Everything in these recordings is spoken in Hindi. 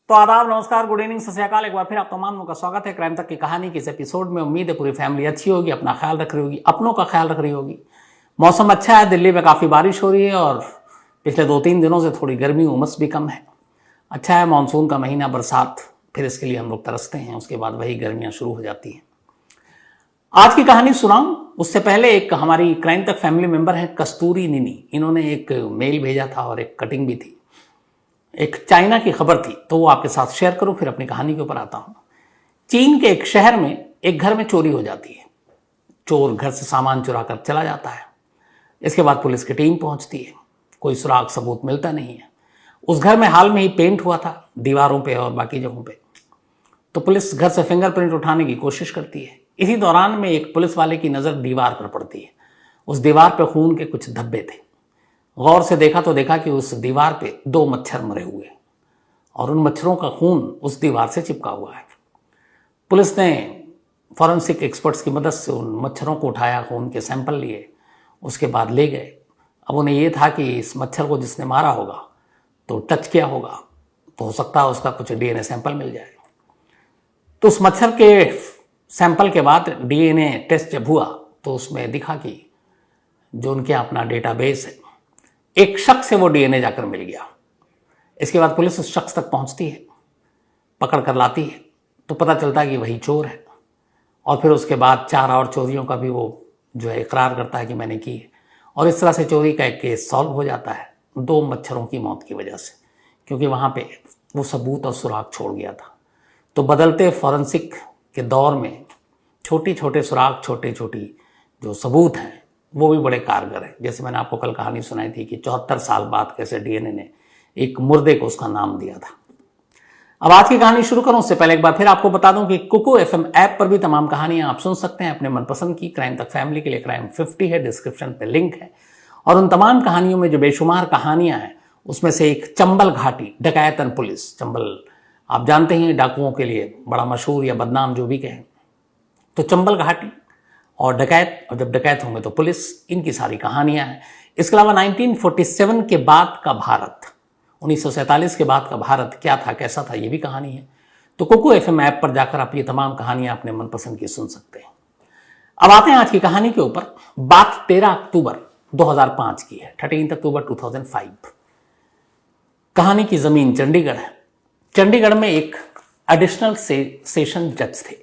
तो आदाब, नमस्कार, गुड इवनिंग, सत श्री अकाल। एक बार फिर आप तमाम का स्वागत है क्राइम तक की कहानी की इस एपिसोड में। उम्मीद है पूरी फैमिली अच्छी होगी, अपना ख्याल रख रही होगी, अपनों का ख्याल रख रही होगी। मौसम अच्छा है, दिल्ली में काफ़ी बारिश हो रही है और पिछले 2-3 दिनों से थोड़ी गर्मी उमस भी कम है। अच्छा है, मानसून का महीना, बरसात, फिर इसके लिए हम लोग तरसते हैं, उसके बाद वही गर्मियाँ शुरू हो जाती हैं। आज की कहानी सुनाऊं उससे पहले एक हमारी क्राइम तक फैमिली मेंबर है कस्तूरी निनी, इन्होंने एक मेल भेजा था और एक कटिंग भी थी। एक चाइना की खबर थी तो वो आपके साथ शेयर करूं, फिर अपनी कहानी के ऊपर आता हूं। चीन के एक शहर में एक घर में चोरी हो जाती है। चोर घर से सामान चुरा कर चला जाता है। इसके बाद पुलिस की टीम पहुंचती है, कोई सुराग सबूत मिलता नहीं है। उस घर में हाल में ही पेंट हुआ था दीवारों पे और बाकी जगहों पे। तो पुलिस घर से फिंगरप्रिंट उठाने की कोशिश करती है। इसी दौरान में एक पुलिस वाले की नज़र दीवार पर पड़ती है। उस दीवार पर खून के कुछ धब्बे थे। गौर से देखा तो देखा कि उस दीवार पे 2 मच्छर मरे हुए और उन मच्छरों का खून उस दीवार से चिपका हुआ है। पुलिस ने फॉरेंसिक एक्सपर्ट्स की मदद से उन मच्छरों को उठाया, खून के सैंपल लिए, उसके बाद ले गए। अब उन्हें यह था कि इस मच्छर को जिसने मारा होगा तो टच किया होगा, तो हो सकता है उसका कुछ डीएनए सैंपल मिल जाए। तो उस मच्छर के सैंपल के बाद डीएनए टेस्ट जब हुआ तो उसमें दिखा कि जो उनके अपना डेटाबेस है, एक शख्स से वो डीएनए जाकर मिल गया। इसके बाद पुलिस उस शख्स तक पहुंचती है, पकड़ कर लाती है, तो पता चलता है कि वही चोर है। और फिर उसके बाद 4 और चोरियों का भी वो जो है इकरार करता है कि मैंने की है। और इस तरह से चोरी का एक केस सॉल्व हो जाता है 2 मच्छरों की मौत की वजह से, क्योंकि वहाँ पे वो सबूत और सुराग छोड़ गया था। तो बदलते फॉरेंसिक के दौर में छोटी छोटे सुराग, छोटी छोटी जो सबूत हैं वो भी बड़े कारगर है। जैसे मैंने आपको कल कहानी सुनाई थी कि 74 साल बाद कैसे डीएनए ने एक मुर्दे को उसका नाम दिया था। अब आज की कहानी शुरू करूं उससे पहले एक बार फिर आपको बता दूं कि कुकू एफएम ऐप पर भी तमाम कहानियां आप सुन सकते हैं अपने मनपसंद की। क्राइम तक फैमिली के लिए क्राइम 50 है, डिस्क्रिप्शन पे लिंक है। और उन तमाम कहानियों में जो बेशुमार कहानियां हैं उसमें से एक चंबल घाटी डकैतन पुलिस। चंबल आप जानते हैं डाकुओं के लिए बड़ा मशहूर या बदनाम जो भी कहें। तो चंबल घाटी और डकैत, और जब डकैत होंगे तो पुलिस, इनकी सारी कहानियां हैं। इसके अलावा 1947 के बाद का भारत, 1947 के बाद का भारत क्या था, कैसा था, ये भी कहानी है। तो कुकू एफएम ऐप पर जाकर आप ये तमाम कहानियां अपने मनपसंद की सुन सकते हैं। अब आते हैं आज की कहानी के ऊपर। बात 13 अक्टूबर 2005 की है, 13 अक्टूबर 2005। कहानी की जमीन चंडीगढ़ है। चंडीगढ़ में एक एडिशनल सेशन जज थे,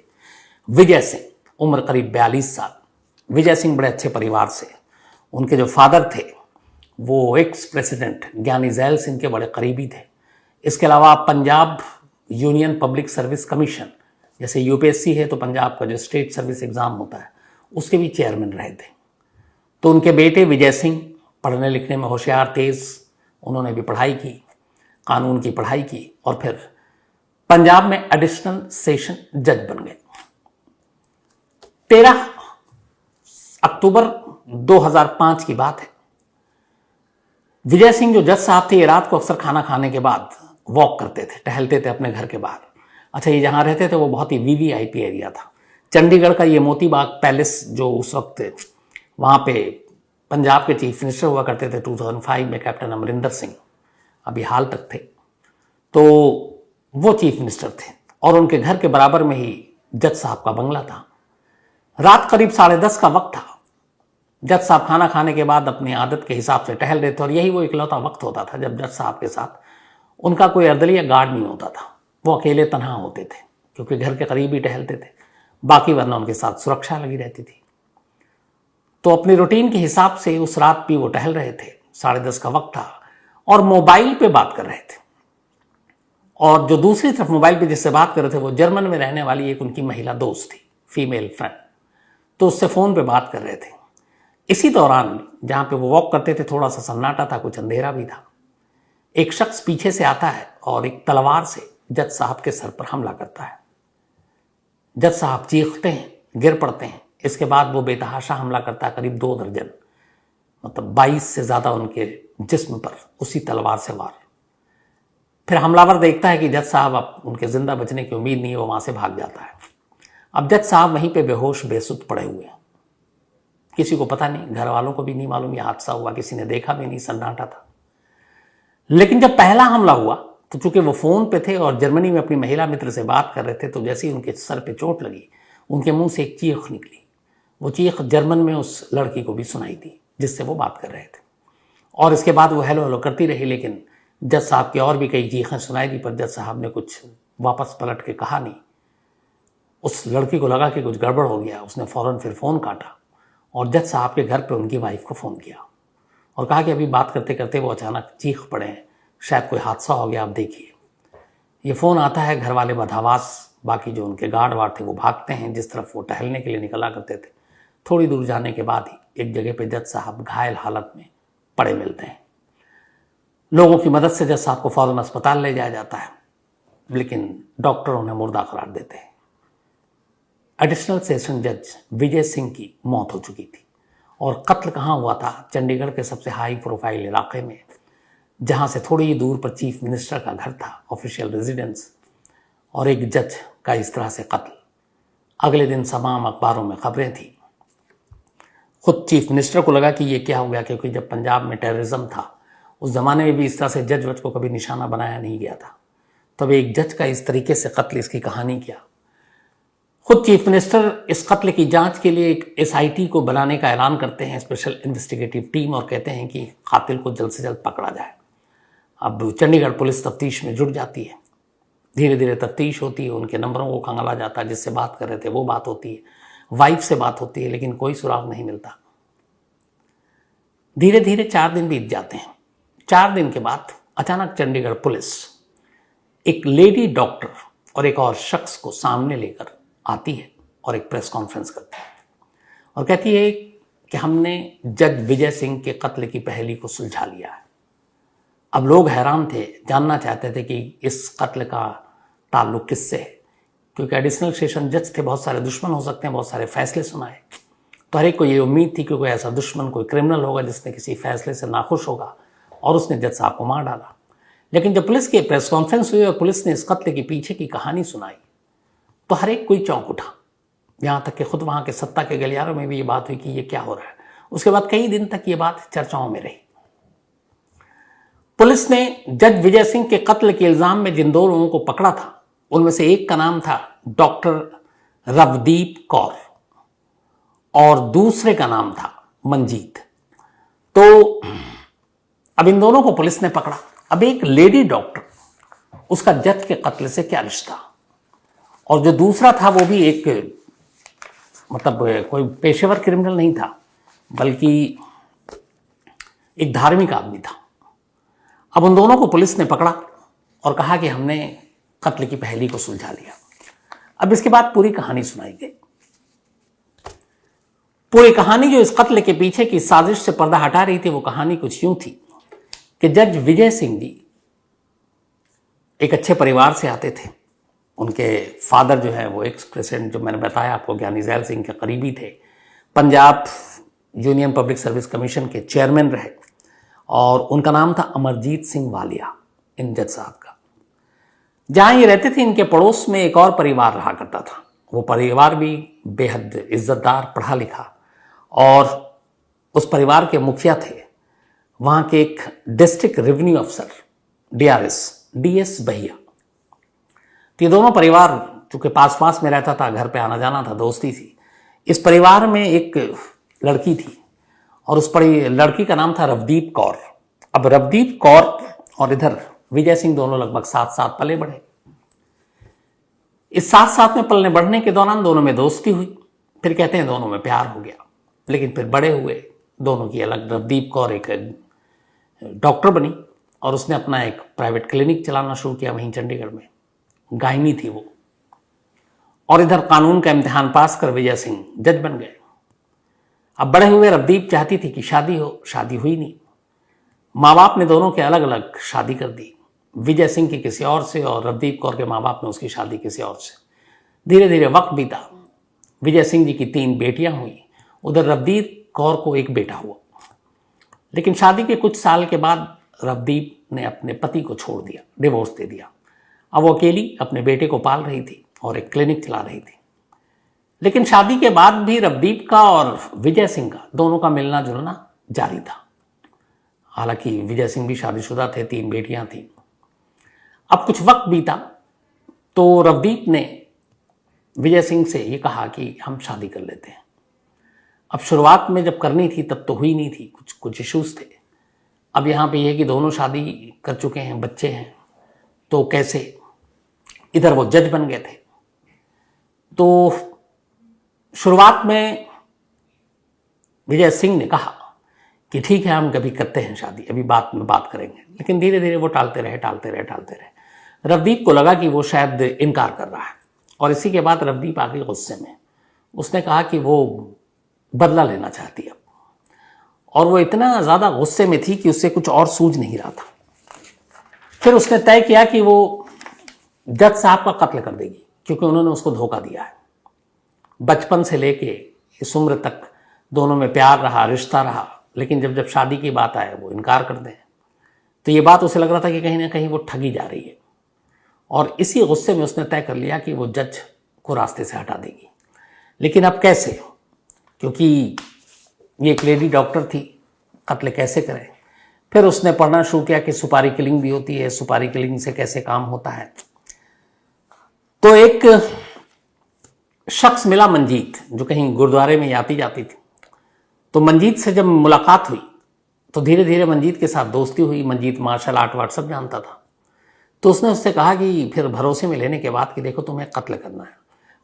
विजय सिंह, उम्र करीब 42 साल। विजय सिंह बड़े अच्छे परिवार से, उनके जो फादर थे वो एक्स प्रेसिडेंट ज्ञानी जैल सिंह के बड़े करीबी थे। इसके अलावा Punjab union public service commission, जैसे यूपीएससी है तो पंजाब का जो स्टेट सर्विस एग्जाम होता है उसके भी चेयरमैन रहे थे। तो उनके बेटे विजय सिंह पढ़ने लिखने में होशियार, तेज, उन्होंने भी पढ़ाई की, कानून की पढ़ाई की और फिर पंजाब में एडिशनल सेशन जज बन गए। 13 अक्टूबर 2005 की बात है। विजय सिंह जो जज साहब थे, ये रात को अक्सर खाना खाने के बाद वॉक करते थे, टहलते थे अपने घर के बाहर। अच्छा, ये जहां रहते थे वो बहुत ही वीवीआईपी एरिया था। चंडीगढ़ का ये मोती बाग पैलेस जो उस वक्त वहां पे पंजाब के चीफ मिनिस्टर हुआ करते थे 2005 में, कैप्टन अमरिंदर सिंह, अभी हाल तक थे, तो वो चीफ मिनिस्टर थे और उनके घर के बराबर में ही जज साहब का बंगला था। रात करीब 10:30 का वक्त था। जज साहब खाना खाने के बाद अपनी आदत के हिसाब से टहल रहे थे और यही वो इकलौता वक्त होता था जब जज साहब के साथ उनका कोई अर्दली या गार्ड नहीं होता था। वो अकेले तन्हा होते थे क्योंकि घर के करीब ही टहलते थे, बाकी वरना उनके साथ सुरक्षा लगी रहती थी। तो अपनी रूटीन के हिसाब से उस रात भी वो टहल रहे थे। 10:30 का वक्त था और मोबाइल पे बात कर रहे थे। और जो दूसरी तरफ मोबाइल पे जिससे बात कर रहे थे वो जर्मन में रहने वाली एक उनकी महिला दोस्त थी, फीमेल फ्रेंड। तो उससे फोन पे बात कर रहे थे। इसी दौरान जहां पे वो वॉक करते थे थोड़ा सा सन्नाटा था, कुछ अंधेरा भी था। एक शख्स पीछे से आता है और एक तलवार से जज साहब के सर पर हमला करता है। जज साहब चीखते हैं, गिर पड़ते हैं। इसके बाद वो बेतहाशा हमला करता है, करीब 2 दर्जन, मतलब 22 से ज्यादा उनके जिस्म पर उसी तलवार से वार। फिर हमलावर देखता है कि जज साहब अब उनके जिंदा बचने की उम्मीद नहीं है, वो वहां से भाग जाता है। अब जज साहब वहीं पे बेहोश बेसुध पड़े हुए हैं। किसी को पता नहीं, घर वालों को भी नहीं मालूम ये हादसा हुआ, किसी ने देखा भी नहीं, सन्नाटा था। लेकिन जब पहला हमला हुआ तो चूंकि वो फ़ोन पे थे और जर्मनी में अपनी महिला मित्र से बात कर रहे थे, तो जैसे ही उनके सर पे चोट लगी, उनके मुंह से एक चीख निकली। वो चीख जर्मन में उस लड़की को भी सुनाई दी जिससे वो बात कर रहे थे, और इसके बाद वो हेलो हेलो करती रही। लेकिन जज साहब की और भी कई चीखें सुनाई दी, पर जज साहब ने कुछ वापस पलट के कहा नहीं। उस लड़की को लगा कि कुछ गड़बड़ हो गया। उसने फ़ौरन फिर फ़ोन काटा और जज साहब के घर पे उनकी वाइफ को फ़ोन किया और कहा कि अभी बात करते करते वो अचानक चीख पड़े हैं, शायद कोई हादसा हो गया, आप देखिए। ये फ़ोन आता है, घर वाले बदहवास, बाकी जो उनके गार्ड वार्ड थे वो भागते हैं जिस तरफ वो टहलने के लिए निकला करते थे। थोड़ी दूर जाने के बाद ही एक जगह पे जज साहब घायल हालत में पड़े मिलते हैं। लोगों की मदद से जज साहब को फौरन अस्पताल ले जाया जाता है, लेकिन डॉक्टर उन्हें मुर्दा करार देते हैं। एडिशनल सेशन जज विजय सिंह की मौत हो चुकी थी और कत्ल कहाँ हुआ था? चंडीगढ़ के सबसे हाई प्रोफाइल इलाके में, जहाँ से थोड़ी ही दूर पर चीफ मिनिस्टर का घर था, ऑफिशियल रेजिडेंस, और एक जज का इस तरह से कत्ल। अगले दिन तमाम अखबारों में खबरें थी। खुद चीफ मिनिस्टर को लगा कि ये क्या हो गया, क्योंकि जब पंजाब में टेररिज्म था उस ज़माने में भी इस तरह से जज वज को कभी निशाना बनाया नहीं गया था। तब एक जज का इस तरीके से कत्ल, इसकी कहानी क्या। खुद चीफ मिनिस्टर इस कत्ल की जांच के लिए एक SIT को बनाने का ऐलान करते हैं, स्पेशल इन्वेस्टिगेटिव टीम, और कहते हैं कि कातिल को जल्द से जल्द पकड़ा जाए। अब चंडीगढ़ पुलिस तफ्तीश में जुट जाती है। धीरे धीरे तफ्तीश होती है, उनके नंबरों को खंगाला जाता है, जिससे बात कर रहे थे वो बात होती है, वाइफ से बात होती है, लेकिन कोई सुराग नहीं मिलता। धीरे धीरे 4 दिन बीत जाते हैं। 4 दिन के बाद अचानक चंडीगढ़ पुलिस एक लेडी डॉक्टर और एक और शख्स को सामने लेकर आती है और एक प्रेस कॉन्फ्रेंस करती है और कहती है कि हमने जज विजय सिंह के कत्ल की पहेली को सुलझा लिया है। अब लोग हैरान थे, जानना चाहते थे कि इस कत्ल का ताल्लुक किससे है, क्योंकि एडिशनल सेशन जज थे, बहुत सारे दुश्मन हो सकते हैं, बहुत सारे फैसले सुनाए। तो हर एक को ये उम्मीद थी कि कोई ऐसा दुश्मन, कोई क्रिमिनल होगा जिसने किसी फैसले से नाखुश होगा और उसने जज साहब को मार डाला। लेकिन जब पुलिस की प्रेस कॉन्फ्रेंस हुई और पुलिस ने इस कत्ल के पीछे की कहानी सुनाई, तो हर एक कोई चौंक उठा। यहाँ तक कि खुद वहाँ के सत्ता के गलियारों में भी ये बात हुई कि ये क्या हो रहा है। उसके बाद कई दिन तक ये बात चर्चाओं में रही। पुलिस ने जज विजय सिंह के कत्ल के इल्जाम में जिन 2 लोगों को पकड़ा था, उनमें से एक का नाम था डॉक्टर रवदीप कौर और दूसरे का नाम था मंजीत। तो अब इन दोनों को पुलिस ने पकड़ा। अब एक लेडी डॉक्टर, उसका जज के कत्ल से क्या रिश्ता, और जो दूसरा था वो भी एक, मतलब कोई पेशेवर क्रिमिनल नहीं था, बल्कि एक धार्मिक आदमी था। अब उन दोनों को पुलिस ने पकड़ा और कहा कि हमने कत्ल की पहेली को सुलझा लिया। अब इसके बाद पूरी कहानी सुनाई गई। पूरी कहानी जो इस कत्ल के पीछे की साजिश से पर्दा हटा रही थी, वो कहानी कुछ यूं थी कि जज विजय सिंह जी एक अच्छे परिवार से आते थे। उनके फादर जो है वो एक्स प्रेसिडेंट, जो मैंने बताया आपको, ज्ञानी जैल सिंह के करीबी थे, Punjab union public service commission के चेयरमैन रहे, और उनका नाम था अमरजीत सिंह वालिया, इन जज साहब का। जहां ये रहते थे, इनके पड़ोस में एक और परिवार रहा करता था। वो परिवार भी बेहद इज्जतदार, पढ़ा लिखा, और उस परिवार के मुखिया थे वहां के एक डिस्ट्रिक्ट रेवेन्यू अफसर, DS भैया। तो ये दोनों परिवार, चूंकि पास पास में रहता था, घर पे आना जाना था, दोस्ती थी। इस परिवार में एक लड़की थी और उस लड़की का नाम था रवदीप कौर। अब रवदीप कौर और इधर विजय सिंह दोनों लगभग साथ साथ पले बढ़े। इस साथ साथ में पलने बढ़ने के दौरान दोनों में दोस्ती हुई, फिर कहते हैं दोनों में प्यार हो गया। लेकिन फिर बड़े हुए, दोनों की अलग। रवदीप कौर एक डॉक्टर बनी और उसने अपना एक प्राइवेट क्लिनिक चलाना शुरू किया वहीं चंडीगढ़ में, गायनी थी वो। और इधर कानून का इम्तिहान पास कर विजय सिंह जज बन गए। अब बड़े हुए रवदीप चाहती थी कि शादी हो, शादी हुई नहीं। माँ बाप ने दोनों के अलग अलग शादी कर दी, विजय सिंह की किसी और से और रवदीप कौर के माँ बाप ने उसकी शादी किसी और से। धीरे धीरे वक्त बीता, विजय सिंह जी की 3 बेटियां हुई, उधर रवदीप कौर को एक बेटा हुआ। लेकिन शादी के कुछ साल के बाद रवदीप ने अपने पति को छोड़ दिया, डिवोर्स दे दिया। अब वो अकेली अपने बेटे को पाल रही थी और एक क्लिनिक चला रही थी। लेकिन शादी के बाद भी रवदीप का और विजय सिंह का दोनों का मिलना जुलना जारी था। हालांकि विजय सिंह भी शादीशुदा थे, 3 बेटियां थीं। अब कुछ वक्त बीता तो रवदीप ने विजय सिंह से ये कहा कि हम शादी कर लेते हैं। अब शुरुआत में जब करनी थी तब तो हुई नहीं थी, कुछ इश्यूज थे। अब यहाँ पे ये है कि दोनों शादी कर चुके हैं, बच्चे हैं, तो कैसे, इधर वो जज बन गए थे। तो शुरुआत में विजय सिंह ने कहा कि ठीक है हम कभी करते हैं शादी, अभी बात में बात करेंगे, लेकिन धीरे धीरे वो टालते रहे। रवदीप को लगा कि वो शायद इनकार कर रहा है, और इसी के बाद रवदीप आ गई गुस्से में। उसने कहा कि वो बदला लेना चाहती है, और वो इतना ज़्यादा गुस्से में थी कि उससे कुछ और सूझ नहीं रहा था। फिर उसने तय किया कि वो जज साहब का कत्ल कर देगी, क्योंकि उन्होंने उसको धोखा दिया है। बचपन से लेके इस उम्र तक दोनों में प्यार रहा, रिश्ता रहा, लेकिन जब शादी की बात आए वो इनकार कर दें। तो ये बात उसे लग रहा था कि कहीं ना कहीं वो ठगी जा रही है, और इसी गुस्से में उसने तय कर लिया कि वो जज को रास्ते से हटा देगी। लेकिन अब कैसे, क्योंकि ये एक लेडी डॉक्टर थी, कत्ल कैसे करें। फिर उसने पढ़ना शुरू किया कि सुपारी किलिंग भी होती है, सुपारी किलिंग से कैसे काम होता है। तो एक शख्स मिला, मंजीत, जो कहीं गुरुद्वारे में आती जाती थी। तो मंजीत से जब मुलाकात हुई तो धीरे धीरे मंजीत के साथ दोस्ती हुई। मंजीत मार्शल आर्ट वार्ट सब जानता था। तो उसने उससे कहा कि फिर भरोसे में लेने के बाद कि देखो तुम्हें कत्ल करना है,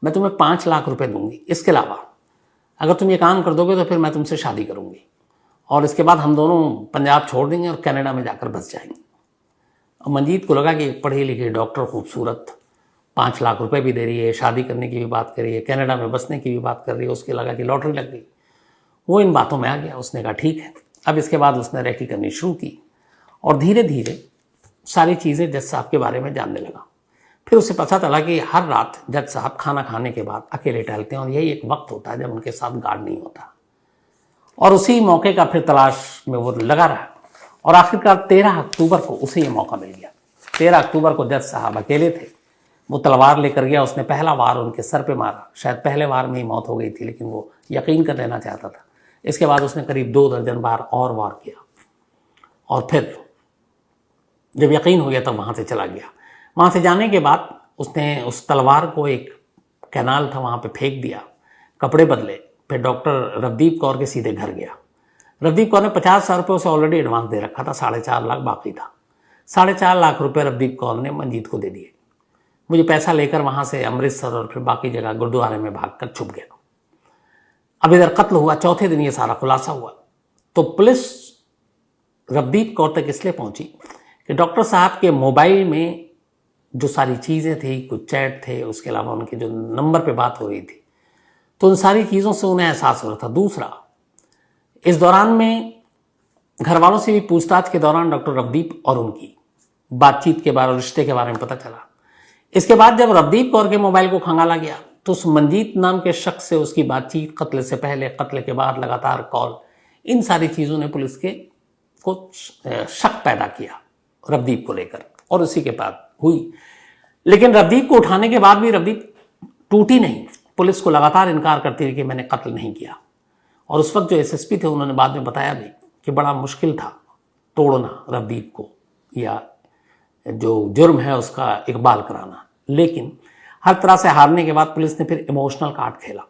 मैं तुम्हें 5 लाख रुपए दूंगी, इसके अलावा अगर तुम ये काम कर दोगे तो फिर मैं तुमसे शादी करूंगी, और इसके बाद हम दोनों पंजाब छोड़ देंगे और कनाडा में जाकर बस जाएंगे। अब मंजीत को लगा कि पढ़ी लिखी डॉक्टर, खूबसूरत, 5 लाख रुपए भी दे रही है, शादी करने की भी बात कर रही है, कनाडा में बसने की भी बात कर रही है, उसके लगा कि लॉटरी लग गई। वो इन बातों में आ गया। उसने कहा ठीक है। अब इसके बाद उसने रैकी करनी शुरू की, और धीरे धीरे सारी चीज़ें जज साहब के बारे में जानने लगा। फिर उसे पता चला कि हर रात जज साहब खाना खाने के बाद अकेले टहलते हैं, और यही एक वक्त होता है जब उनके साथ गार्ड नहीं होता। और उसी मौके का फिर तलाश में वो लगा रहा, और आखिरकार 13 अक्टूबर को उसे ये मौका मिल गया। 13 अक्टूबर को जज साहब अकेले थे। वो तलवार लेकर गया, उसने पहला वार उनके सर पे मारा। शायद पहले वार में ही मौत हो गई थी, लेकिन वो यकीन कर लेना चाहता था। इसके बाद उसने करीब 2 दर्जन बार और वार किया, और फिर जब यकीन हो गया तब वहाँ से चला गया। वहाँ से जाने के बाद उसने उस तलवार को, एक कैनाल था वहाँ पे फेंक दिया, कपड़े बदले, फिर डॉक्टर रवदीप कौर के सीधे घर गया। रवदीप कौर ने 50,000 रुपये उसे ऑलरेडी एडवांस दे रखा था, 4.5 लाख बाकी था। 4.5 लाख रुपये रवदीप कौर ने मंजीत को दे दिए। मुझे पैसा लेकर वहाँ से अमृतसर और फिर बाकी जगह गुरुद्वारे में भागकर छुप गया। अब इधर कत्ल हुआ, चौथे दिन ये सारा खुलासा हुआ। तो पुलिस रवदीप कौर तक इसलिए पहुंची कि डॉक्टर साहब के मोबाइल में जो सारी चीज़ें थी, कुछ चैट थे, उसके अलावा उनके जो नंबर पे बात हो रही थी, तो उन सारी चीज़ों से उन्हें एहसास हो रहा था। दूसरा, इस दौरान में घर वालों से भी पूछताछ के दौरान डॉक्टर रवदीप और उनकी बातचीत के बारे, रिश्ते के बारे में पता चला। इसके बाद जब रवदीप कौर के मोबाइल को खंगाला गया तो उस मंजीत नाम के शख्स से उसकी बातचीत, कत्ल से पहले, कत्ल के बाद लगातार कॉल, इन सारी चीज़ों ने पुलिस के को शक पैदा किया रवदीप को लेकर, और उसी के बाद हुई। लेकिन रवदीप को उठाने के बाद भी रवदीप टूटी नहीं। पुलिस को लगातार इनकार करती रही कि मैंने कत्ल नहीं किया। और उस वक्त जो एसएसपी थे उन्होंने बाद में बताया भी कि बड़ा मुश्किल था तोड़ना रवदीप को, या जो जुर्म है उसका इकबाल कराना। लेकिन हर तरह से हारने के बाद पुलिस ने फिर इमोशनल कार्ड खेला,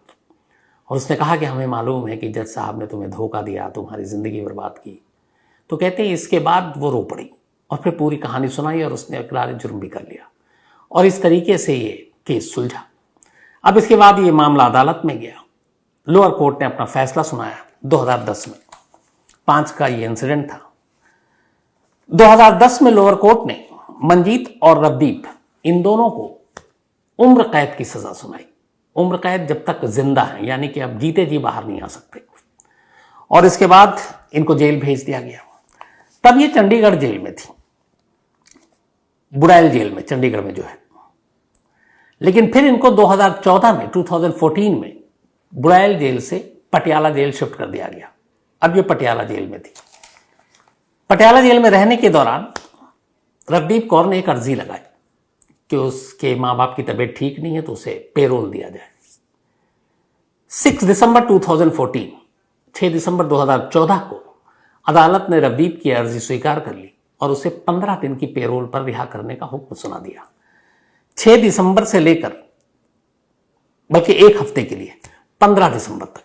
और उसने कहा कि हमें मालूम है कि जज साहब ने तुम्हें धोखा दिया, तुम्हारी ज़िंदगी बर्बाद की। तो कहते हैं इसके बाद वो रो पड़ी और फिर पूरी कहानी सुनाई, और उसने इकरार जुर्म भी कर लिया, और इस तरीके से ये केस सुलझा। अब इसके बाद ये मामला अदालत में गया। लोअर कोर्ट ने अपना फैसला सुनाया 2010 में। 5 का ये इंसिडेंट था। 2010 में लोअर कोर्ट ने मंजीत और रवदीप, इन दोनों को उम्र कैद की सजा सुनाई। उम्र कैद जब तक जिंदा है, यानी कि अब जीते जी बाहर नहीं आ सकते। और इसके बाद इनको जेल भेज दिया गया। तब ये चंडीगढ़ जेल में थी, बुड़ैल जेल में, चंडीगढ़ में जो है। लेकिन फिर इनको 2014 में बुड़ैल जेल से पटियाला जेल शिफ्ट कर दिया गया। अब ये पटियाला जेल में थी। पटियाला जेल में रहने के दौरान रवदीप कौर ने एक अर्जी लगाई कि उसके माँ बाप की तबीयत ठीक नहीं है तो उसे पेरोल दिया जाए। 6 दिसंबर 2014, 6 दिसंबर 2014 को अदालत ने रवदीप की अर्जी स्वीकार कर ली और उसे 15 दिन की पेरोल पर रिहा करने का हुक्म सुना दिया। 6 दिसंबर से लेकर, बल्कि 1 हफ्ते के लिए 15 दिसंबर तक।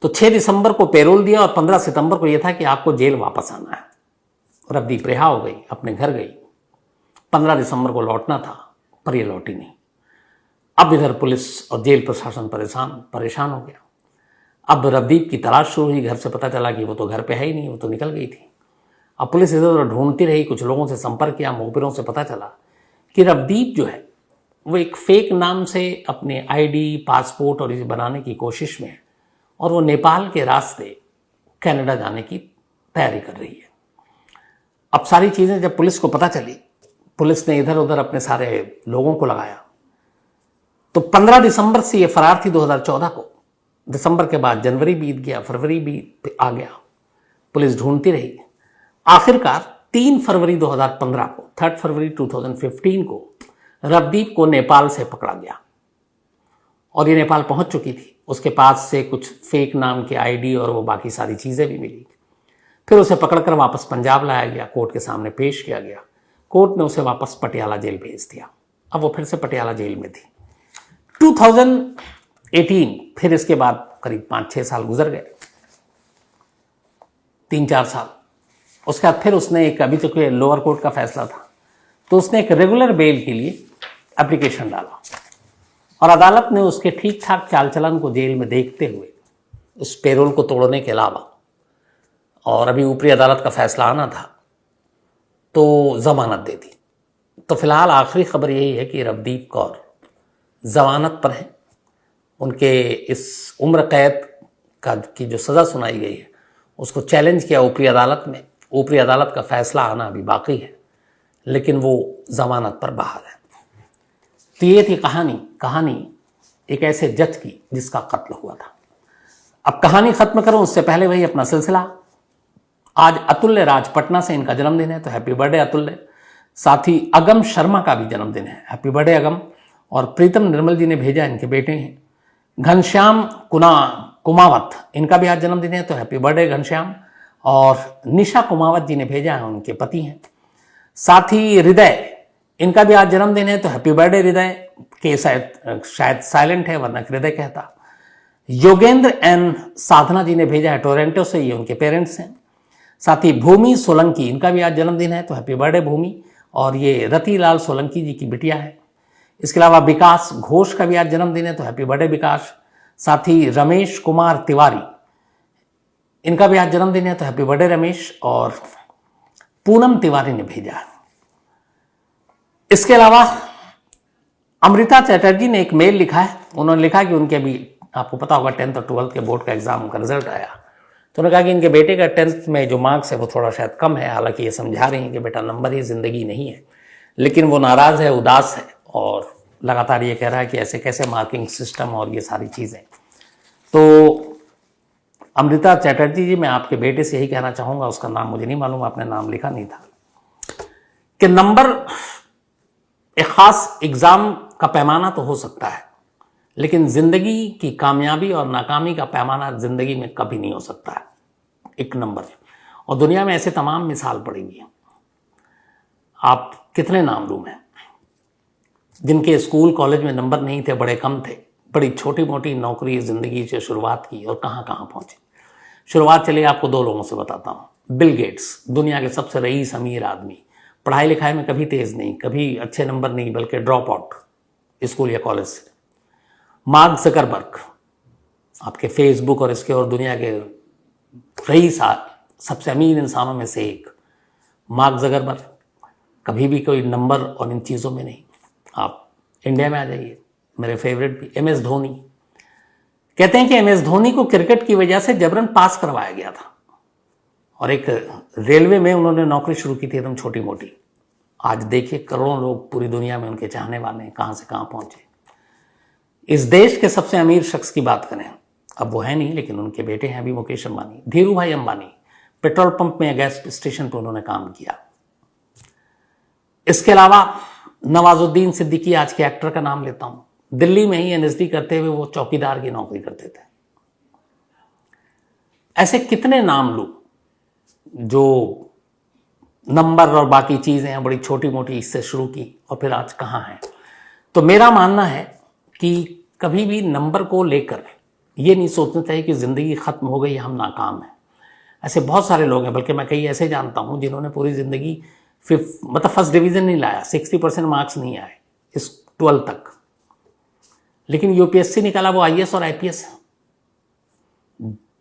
तो 6 दिसंबर को पेरोल दिया और 15 सितंबर को यह था कि आपको जेल वापस आना है। रवदीप रिहा हो गई, अपने घर गई। 15 दिसंबर को लौटना था, पर यह लौटी नहीं। अब इधर पुलिस और जेल प्रशासन परेशान हो गया। अब रवदीप की तलाश शुरू हुई। घर से पता चला कि वो तो घर पे है ही नहीं, वो तो निकल गई थी। अब पुलिस इधर उधर ढूंढती रही, कुछ लोगों से संपर्क किया, मुखबिरों से पता चला कि रवदीप जो है वो एक फेक नाम से अपने आईडी, पासपोर्ट और इसे बनाने की कोशिश में है और वो नेपाल के रास्ते कनाडा जाने की तैयारी कर रही है। अब सारी चीज़ें जब पुलिस को पता चली, पुलिस ने इधर उधर अपने सारे लोगों को लगाया। तो 15 दिसंबर से ये फरार थी 2014 को। दिसंबर के बाद जनवरी बीत गया, फरवरी भी आ गया, पुलिस ढूंढती रही। आखिरकार 3 फरवरी 2015 को, 3 फरवरी 2015 को रवदीप को नेपाल से पकड़ा गया और ये नेपाल पहुंच चुकी थी। उसके पास से कुछ फेक नाम के आईडी और वो बाकी सारी चीज़ें भी मिली। फिर उसे पकड़कर वापस पंजाब लाया गया, कोर्ट के सामने पेश किया गया। कोर्ट ने उसे वापस पटियाला जेल भेज दिया। अब वो फिर से पटियाला जेल में थी। 2018, फिर इसके बाद करीब 5-6 साल गुजर गए, 3-4 साल। उसके बाद फिर उसने एक, अभी तक लोअर कोर्ट का फैसला था, तो उसने एक रेगुलर बेल के लिए एप्लीकेशन डाला और अदालत ने उसके ठीक ठाक चाल चलन को जेल में देखते हुए उस पेरोल को तोड़ने के अलावा, और अभी ऊपरी अदालत का फैसला आना था, तो जमानत दे दी। तो फिलहाल आखिरी खबर यही है कि रवदीप कौर जमानत पर हैं। उनके इस उम्र कैद की जो सज़ा सुनाई गई है उसको चैलेंज किया ऊपरी अदालत में। ऊपरी अदालत का फैसला आना अभी बाकी है, लेकिन वो जमानत पर बाहर है। तो ये थी कहानी एक ऐसे जज की जिसका कत्ल हुआ था। अब कहानी खत्म करूं उससे पहले वही अपना सिलसिला। आज अतुल्य राज पटना से, इनका जन्मदिन है, तो हैप्पी बर्थडे अतुल्य। साथ ही अगम शर्मा का भी जन्मदिन है, हैप्पी बर्थडे अगम। और प्रीतम निर्मल जी ने भेजा, इनके बेटे हैं। घनश्याम कुमावत, इनका भी आज जन्मदिन है, तो हैप्पी बर्थडे घनश्याम। और निशा कुमावत जी ने भेजा है, उनके पति हैं। साथ ही हृदय, इनका भी आज जन्मदिन है, तो हैप्पी बर्थडे हृदय। के शायद साइलेंट है, वरना हृदय कहता। योगेंद्र एन साधना जी ने भेजा है टोरंटो से, ये उनके पेरेंट्स हैं। साथ ही भूमि सोलंकी, इनका भी आज जन्मदिन है, तो हैप्पी बर्थडे भूमि। और ये रतिलाल सोलंकी जी की बिटिया है। इसके अलावा विकास घोष का भी आज जन्मदिन है, तो हैप्पी बर्थडे विकास। साथ ही रमेश कुमार तिवारी, इनका भी आज जन्मदिन है, तो हैप्पी बर्थडे रमेश। और पूनम तिवारी ने भेजा है। इसके अलावा अमृता चैटर्जी ने एक मेल लिखा है। उन्होंने लिखा कि उनके अभी, आपको पता होगा, 10th और 12th के बोर्ड का एग्जाम का रिजल्ट आया, तो उन्होंने कहा कि इनके बेटे का 10th में जो मार्क्स है वो थोड़ा शायद कम है। हालांकि ये समझा रही हैं कि बेटा नंबर ही जिंदगी नहीं है, लेकिन वो नाराज है, उदास है और लगातार ये कह रहा है कि ऐसे कैसे मार्किंग सिस्टम और ये सारी चीज़ें। तो अमृता चैटर्जी जी, मैं आपके बेटे से यही कहना चाहूँगा, उसका नाम मुझे नहीं मालूम, आपने नाम लिखा नहीं था, कि नंबर एक ख़ास एग्ज़ाम का पैमाना तो हो सकता है, लेकिन ज़िंदगी की कामयाबी और नाकामी का पैमाना ज़िंदगी में कभी नहीं हो सकता है एक नंबर। और दुनिया में ऐसे तमाम मिसाल पड़ी हुई हैं। आप कितने नाम लूँ मैं, जिनके स्कूल कॉलेज में नंबर नहीं थे, बड़े कम थे, बड़ी छोटी मोटी नौकरी ज़िंदगी से शुरुआत की और कहाँ कहाँ पहुँचे। शुरुआत चलिए आपको 2 लोगों से बताता हूँ। बिल गेट्स, दुनिया के सबसे रईस अमीर आदमी, पढ़ाई लिखाई में कभी तेज़ नहीं, कभी अच्छे नंबर नहीं, बल्कि ड्रॉप आउट स्कूल या कॉलेज से। मार्क ज़करबर्ग, आपके फेसबुक और इसके और दुनिया के रईस सबसे अमीर इंसानों में से एक मार्क ज़करबर्ग, कभी भी कोई नंबर और इन चीज़ों में नहीं। आप इंडिया में आ जाइए, मेरे फेवरेट भी MS धोनी। कहते हैं कि MS धोनी को क्रिकेट की वजह से जबरन पास करवाया गया था और एक रेलवे में उन्होंने नौकरी शुरू की थी एकदम छोटी मोटी। आज देखिए करोड़ों लोग पूरी दुनिया में उनके चाहने वाले हैं, कहाँ से कहाँ पहुँचे। इस देश के सबसे अमीर शख्स की बात करें, अब वो है नहीं, लेकिन उनके बेटे हैं अभी, मुकेश अंबानी, धीरू भाई अंबानी। पेट्रोल पंप में, गैस स्टेशन पर उन्होंने काम किया। इसके अलावा नवाजुद्दीन सिद्दीकी, आज के एक्टर का नाम लेता हूं, दिल्ली में ही NSD करते हुए वो चौकीदार की नौकरी करते थे। ऐसे कितने नाम लूं जो नंबर और बाकी चीज़ें हैं, बड़ी छोटी मोटी इससे शुरू की और फिर आज कहाँ हैं। तो मेरा मानना है कि कभी भी नंबर को लेकर ये नहीं सोचना चाहिए कि ज़िंदगी ख़त्म हो गई, हम नाकाम हैं। ऐसे बहुत सारे लोग हैं, बल्कि मैं कई ऐसे जानता हूँ जिन्होंने पूरी ज़िंदगी मतलब फर्स्ट डिवीज़न नहीं लाया, 60% मार्क्स नहीं आए इस 12 तक, लेकिन यूपीएससी निकाला, वो आईएएस और आईपीएस,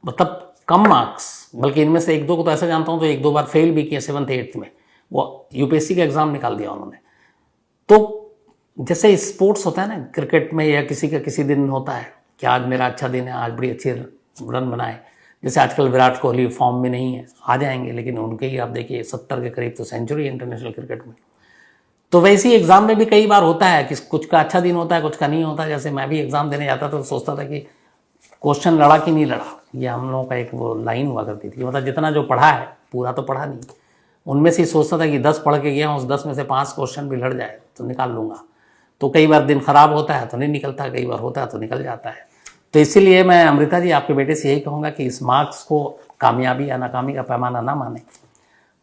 मतलब कम मार्क्स, बल्कि इनमें से एक दो को तो ऐसा जानता हूँ तो एक दो बार फेल भी किया 7th 8th में, वो यूपीएससी का एग्ज़ाम निकाल दिया उन्होंने। तो जैसे स्पोर्ट्स होता है ना, क्रिकेट में या किसी का किसी दिन होता है कि आज मेरा अच्छा दिन है, आज बड़ी अच्छी रन बनाए, जैसे आजकल विराट कोहली फॉर्म में नहीं है, आ जाएंगे, लेकिन उनके ही आप देखिए 70 के करीब तो सेंचुरी इंटरनेशनल क्रिकेट में। तो वैसे ही एग्ज़ाम में भी कई बार होता है कि कुछ का अच्छा दिन होता है, कुछ का नहीं होता। जैसे मैं भी एग्ज़ाम देने जाता था तो सोचता था कि क्वेश्चन लड़ा कि नहीं लड़ा, ये हम लोगों का एक वो लाइन हुआ करती थी, मतलब जितना जो पढ़ा है पूरा तो पढ़ा नहीं, उनमें से सोचता था कि 10 पढ़ के गया हूँ, उस 10 में से 5 क्वेश्चन भी लड़ जाए तो निकाल लूँगा। तो कई बार दिन ख़राब होता है तो नहीं निकलता, कई बार होता है तो निकल जाता है। तो इसीलिए मैं अमृता जी आपके बेटे से यही कहूँगा कि इस मार्क्स को कामयाबी या नाकामी का पैमाना ना माने,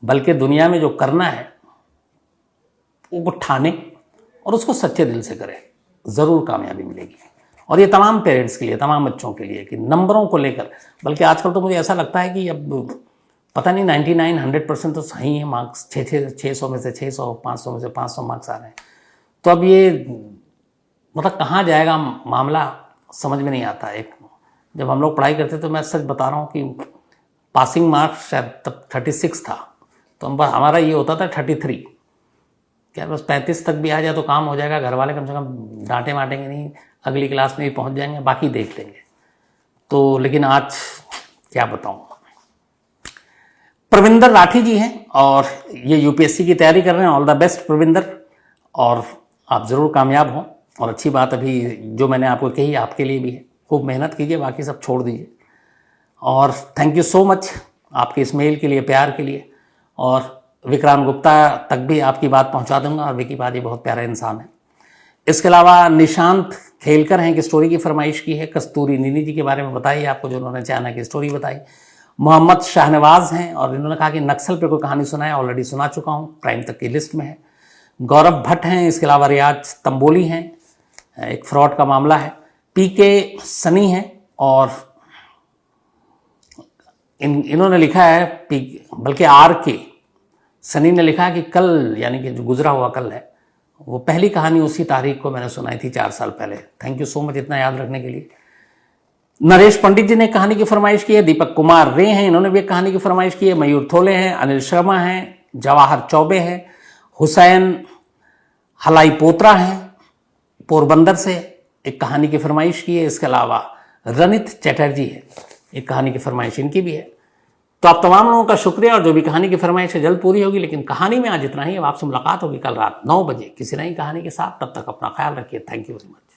बल्कि दुनिया में जो करना है वो ठाने और उसको सच्चे दिल से करें, ज़रूर कामयाबी मिलेगी। और ये तमाम पेरेंट्स के लिए, तमाम बच्चों के लिए कि नंबरों को लेकर, बल्कि आजकल तो मुझे ऐसा लगता है कि अब पता नहीं 99-100% तो सही है मार्क्स, 600 में से 600, 500 में से 500 मार्क्स आ रहे हैं। तो अब ये मतलब कहाँ जाएगा मामला समझ में नहीं आता। एक जब हम लोग पढ़ाई करते तो मैं सच बता रहा हूँ कि पासिंग मार्क्स शायद तब 36 था, तो हमारा ये होता था 33, क्या बस 35 तक भी आ जाए तो काम हो जाएगा, घर वाले कम से कम डांटे वाटेंगे नहीं, अगली क्लास में भी पहुँच जाएंगे, बाकी देख लेंगे। तो लेकिन आज क्या बताऊँ, प्रविंदर राठी जी हैं और ये यूपीएससी की तैयारी कर रहे हैं। ऑल द बेस्ट प्रविंदर, और आप ज़रूर कामयाब हों। और अच्छी बात अभी जो मैंने आपको कही आपके लिए भी है, खूब मेहनत कीजिए, बाकी सब छोड़ दीजिए। और थैंक यू सो मच आपके इस मेल के लिए, प्यार के लिए। और विक्रांत गुप्ता तक भी आपकी बात पहुंचा दूंगा, और विकी पाजी बहुत प्यारा इंसान है। इसके अलावा निशांत खेलकर हैं कि स्टोरी की फरमाइश की है, कस्तूरी नीनी जी के बारे में बताइए आपको, जो उन्होंने चाइना की स्टोरी बताई। मोहम्मद शाहनवाज हैं और इन्होंने कहा कि नक्सल पे कोई कहानी सुनाए, ऑलरेडी सुना चुका हूँ, प्राइम तक की लिस्ट में है। गौरव भट्ट हैं, इसके अलावा रियाज तंबोली हैं, एक फ्रॉड का मामला है। पीके सनी हैं और इन्होंने लिखा है बल्कि आर के सनी ने लिखा है कि कल, यानी कि जो गुजरा हुआ कल है, वो पहली कहानी उसी तारीख को मैंने सुनाई थी 4 साल पहले। थैंक यू सो मच इतना याद रखने के लिए। नरेश पंडित जी ने कहानी की फरमाइश की है। दीपक कुमार रे हैं, इन्होंने भी कहानी की फरमाइश की है। मयूर थोले हैं, अनिल शर्मा हैं, जवाहर चौबे हैं, हुसैन हलाई पोत्रा हैं, पोरबंदर से एक कहानी की फरमाइश की है। इसके अलावा रनित चटर्जी है, एक कहानी की फरमाइश इनकी भी है। तो आप तमाम लोगों का शुक्रिया, और जो भी कहानी की फरमाइश है जल्द पूरी होगी। लेकिन कहानी में आज इतना ही। अब आपसे मुलाकात होगी कल रात 9 बजे किसी नई कहानी के साथ। तब तक अपना ख्याल रखिए। Thank you very much.